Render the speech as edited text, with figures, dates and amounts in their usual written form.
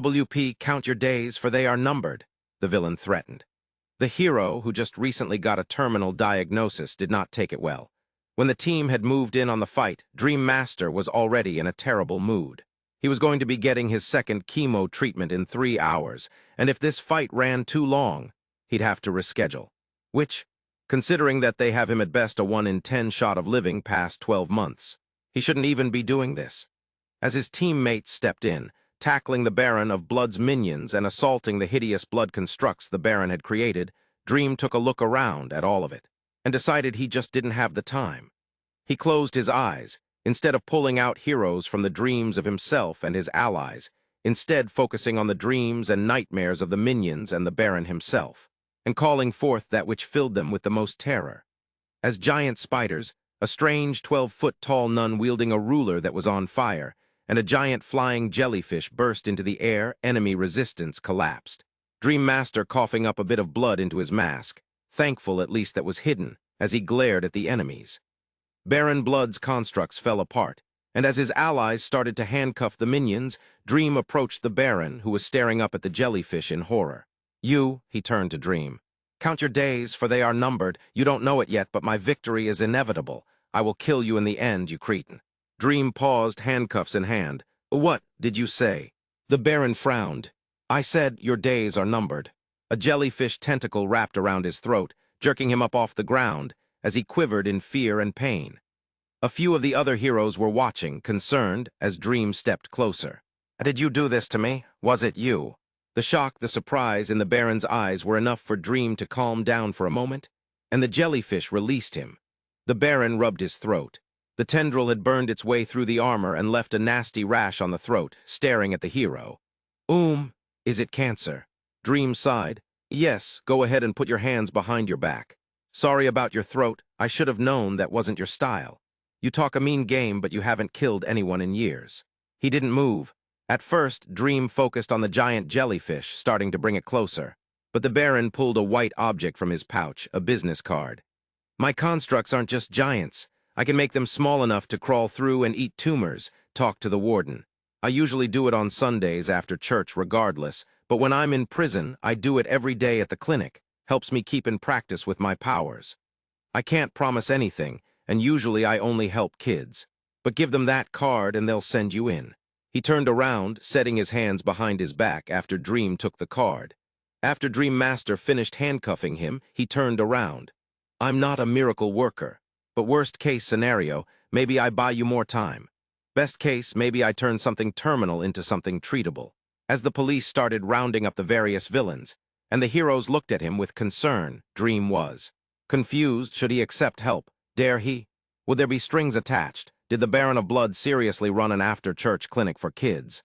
WP, count your days, for they are numbered, the villain threatened. The hero, who just recently got a terminal diagnosis, did not take it well. When the team had moved in on the fight, Dream Master was already in a terrible mood. He was going to be getting his second chemo treatment in 3 hours, and if this fight ran too long, he'd have to reschedule. Which, considering that they have him at best a 1 in 10 shot of living past 12 months, he shouldn't even be doing this. As his teammates stepped in, tackling the Baron of Blood's minions and assaulting the hideous blood constructs the Baron had created, Dream took a look around at all of it and decided he just didn't have the time. He closed his eyes, instead of pulling out heroes from the dreams of himself and his allies, instead focusing on the dreams and nightmares of the minions and the Baron himself, and calling forth that which filled them with the most terror. As giant spiders, a strange 12-foot-tall nun wielding a ruler that was on fire, and a giant flying jellyfish burst into the air, enemy resistance collapsed. Dream Master coughing up a bit of blood into his mask, thankful at least that was hidden, as he glared at the enemies. Baron Blood's constructs fell apart, and as his allies started to handcuff the minions, Dream approached the Baron, who was staring up at the jellyfish in horror. "You," he turned to Dream, "count your days, for they are numbered. You don't know it yet, but my victory is inevitable. I will kill you in the end, you cretin." Dream paused, handcuffs in hand. "What did you say?" The Baron frowned. "I said your days are numbered." A jellyfish tentacle wrapped around his throat, jerking him up off the ground, as he quivered in fear and pain. A few of the other heroes were watching, concerned, as Dream stepped closer. "Did you do this to me? Was it you?" The shock, the surprise in the Baron's eyes were enough for Dream to calm down for a moment, and the jellyfish released him. The Baron rubbed his throat. The tendril had burned its way through the armor and left a nasty rash on the throat, staring at the hero. Is it cancer?" Dream sighed. "Yes, go ahead and put your hands behind your back. Sorry about your throat. I should have known that wasn't your style. You talk a mean game, but you haven't killed anyone in years." He didn't move. At first, Dream focused on the giant jellyfish, starting to bring it closer. But the Baron pulled a white object from his pouch, a business card. "My constructs aren't just giants. I can make them small enough to crawl through and eat tumors," talked to the warden. "I usually do it on Sundays after church regardless, but when I'm in prison, I do it every day at the clinic. Helps me keep in practice with my powers. I can't promise anything, and usually I only help kids. But give them that card and they'll send you in." He turned around, setting his hands behind his back after Dream took the card. After Dream Master finished handcuffing him, he turned around. "I'm not a miracle worker, but worst case scenario, maybe I buy you more time. Best case, maybe I turn something terminal into something treatable." As the police started rounding up the various villains, and the heroes looked at him with concern, Dream was confused. Should he accept help? Dare he? Would there be strings attached? Did the Baron of Blood seriously run an after-church clinic for kids?